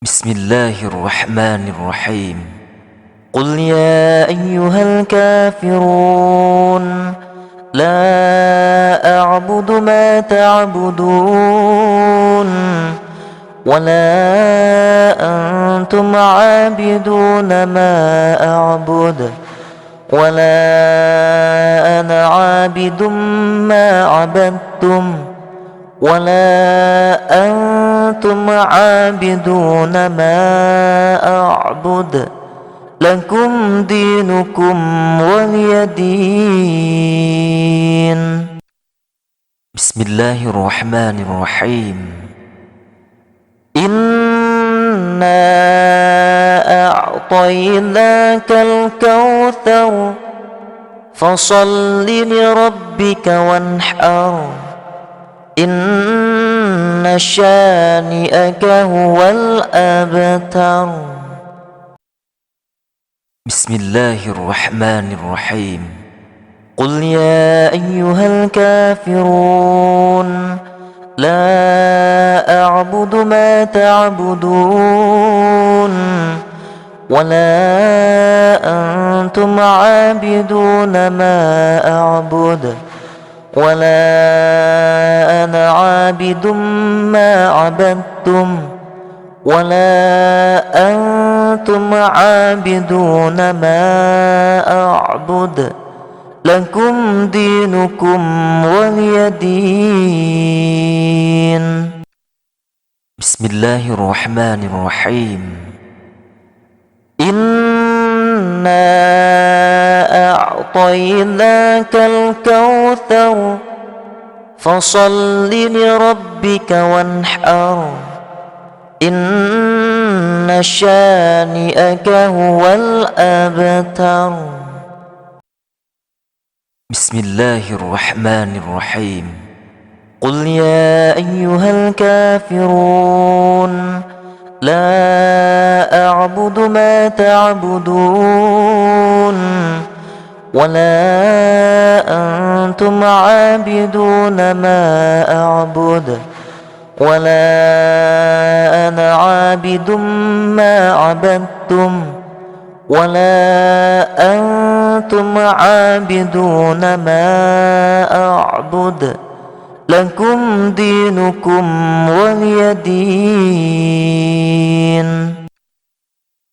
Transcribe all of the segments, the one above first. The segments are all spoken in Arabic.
بسم الله الرحمن الرحيم. قل يا أيها الكافرون لا أعبد ما تعبدون ولا أنتم عابدون ما أعبد ولا أنا عابد ما عبدتم ولا أنتم عابدون ما أعبد لكم دينكم ولي دين. بسم الله الرحمن الرحيم. إنا أعطيناك الكوثر فصل لربك وانحر إن شانئك هو الأبتر. بسم الله الرحمن الرحيم. قل يا أيها الكافرون لا أعبد ما تعبدون ولا أنتم عابدون ما أعبد ولا أنا عابد ما عبدتم ولا أنتم عابدون ما أعبد لكم دينكم ولي دين. بسم الله الرحمن الرحيم. إنا أعطيناك الكوثر فصل لربك وانحر إن شانئك هو الأبتر. بسم الله الرحمن الرحيم. قل يا أيها الكافرون لا أعبد ما تعبدون ولا أنتم عابدون ما أعبد ولا أنا عابد ما عبدتم ولا أنتم عابدون ما أعبد لكم دينكم ولي دين.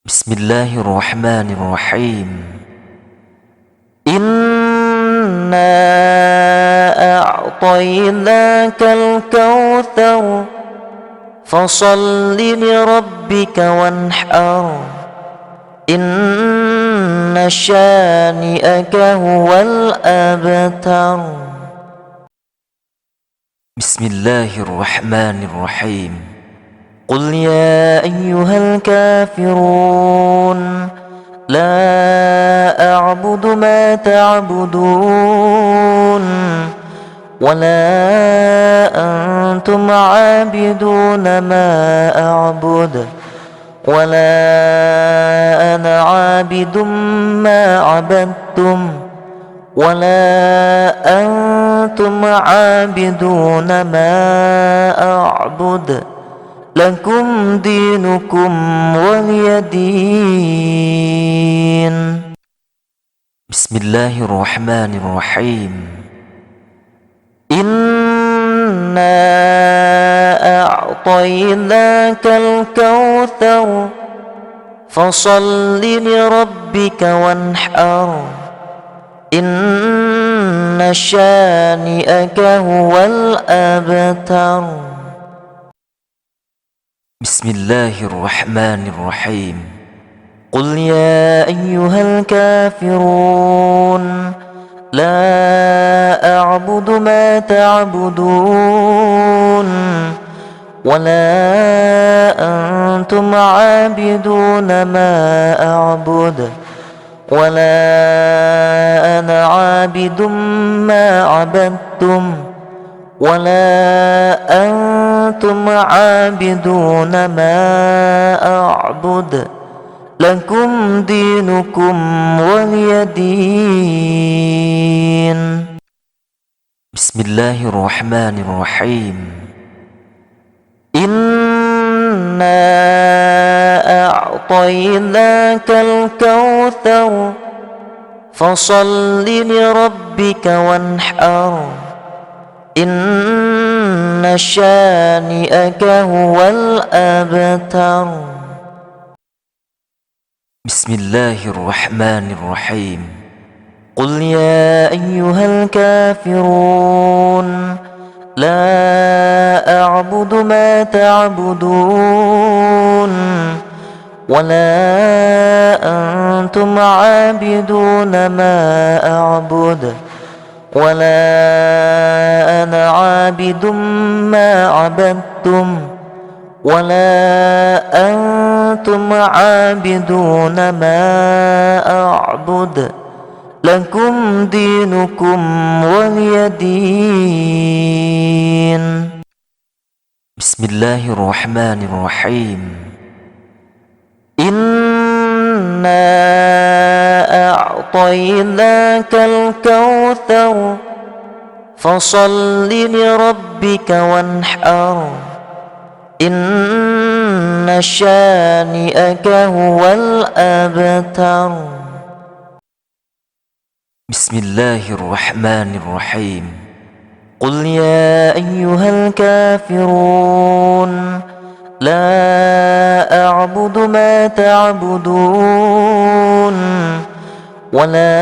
بسم الله الرحمن الرحيم. إنا أعطيناك الكوثر فصل لربك وانحر إن شانئك هو الأبتر. بسم الله الرحمن الرحيم. قل يا أيها الكافرون لا أعبد ما تعبدون ولا أنتم عابدون ما أعبد ولا أنا عابد ما عبدتم ولا أنتم عابدون ما أعبد لكم دينكم ولي دين. بسم الله الرحمن الرحيم. إنا أعطيناك الكوثر فصل لربك وانحر إن شانئك هو الأبتر. بسم الله الرحمن الرحيم. قل يا أيها الكافرون لا أعبد ما تعبدون ولا أنتم عابدون ما أعبد ولا أنا عابد ما عبدتم ولا أنتم عابدون ما أعبد لكم دينكم ولي دين. بسم الله الرحمن الرحيم. إنا أعطيناك الكوثر فصل لربك وانحر إن شانئك هو الأبتر. بسم الله الرحمن الرحيم. قل يا أيها الكافرون لا أعبد ما تعبدون ولا أنتم عابدون ما أعبد ولا أنا عابد ما عبدتم ولا أنتم عابدون ما أعبد لكم دينكم ولي دين. بسم الله الرحمن الرحيم. إنا أعطيناك الكوثر فصل لربك وانحر إن شانئك هو الأبتر. بسم الله الرحمن الرحيم. قل يا أيها الكافرون لا أعبد ما تعبدون ولا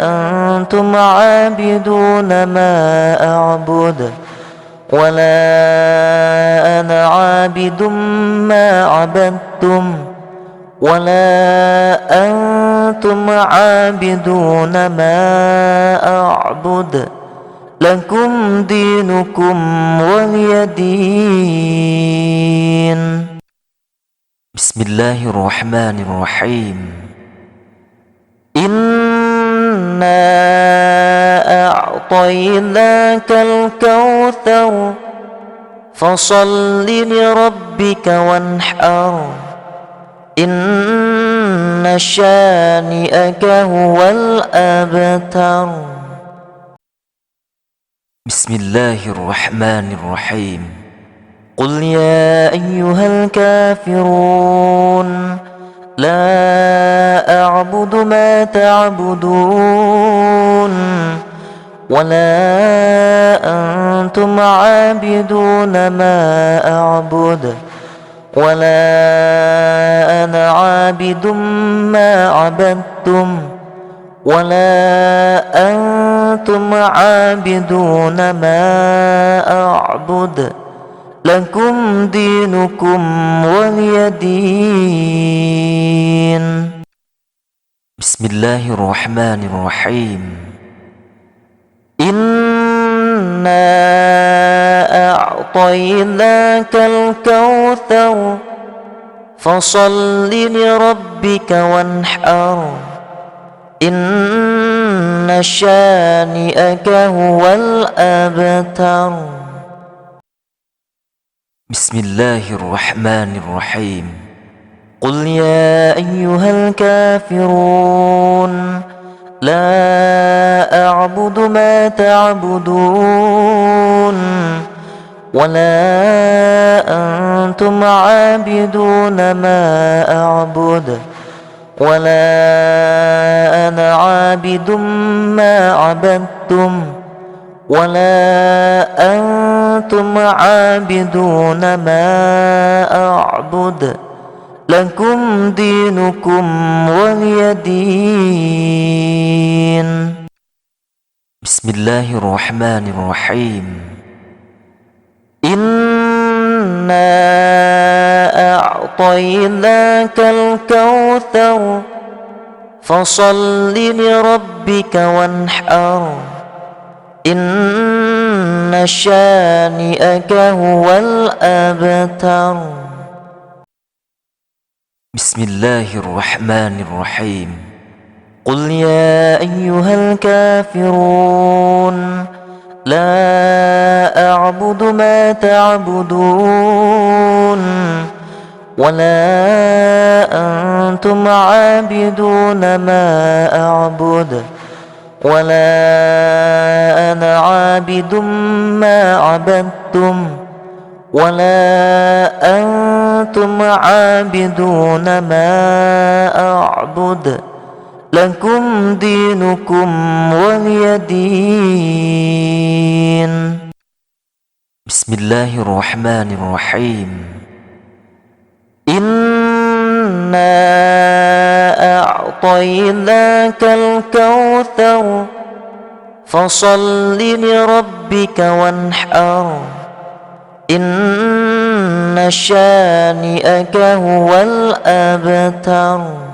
أنتم عابدون ما أعبد ولا أنا عابد ما عبدتم ولا أنتم عابدون ما أعبد لكم دينكم ولي دين. بسم الله الرحمن الرحيم. إنا أعطيناك الكوثر فصل لربك وانحر إن شانئك هو الأبتر. بسم الله الرحمن الرحيم. قل يا أيها الكافرون لا أعبد ما تعبدون ولا أنتم عابدون ما أعبد ولا أنا عابد ما عبدتم ولا أنتم عابدون ما أعبد لكم دينكم ولي دين. بسم الله الرحمن الرحيم. إنا أعطيناك الكوثر فصل لربك وانحر إن شانئك هو الأبتر. بسم الله الرحمن الرحيم. قل يا أيها الكافرون لا أعبد ما تعبدون ولا أنتم عابدون ما أعبد ولا أنا عابد ما عبدتم ولا أنتم عابدون ما أعبد لكم دينكم ولي دين. بسم الله الرحمن الرحيم. إنا أعطيناك الكوثر فصل لربك وانحر إن شانئك هو الأبتر. بسم الله الرحمن الرحيم. قل يا أيها الكافرون لا أعبد ما تعبدون ولا أنتم عابدون ما أعبد ولا أنا عابد ما عبدتم ولا أنتم عابدون ما أعبد لكم دينكم ولي دين. بسم الله الرحمن الرحيم. إنا أعطيناك الكوثر فصل لربك وانحر إن شانئك هو الأبتر.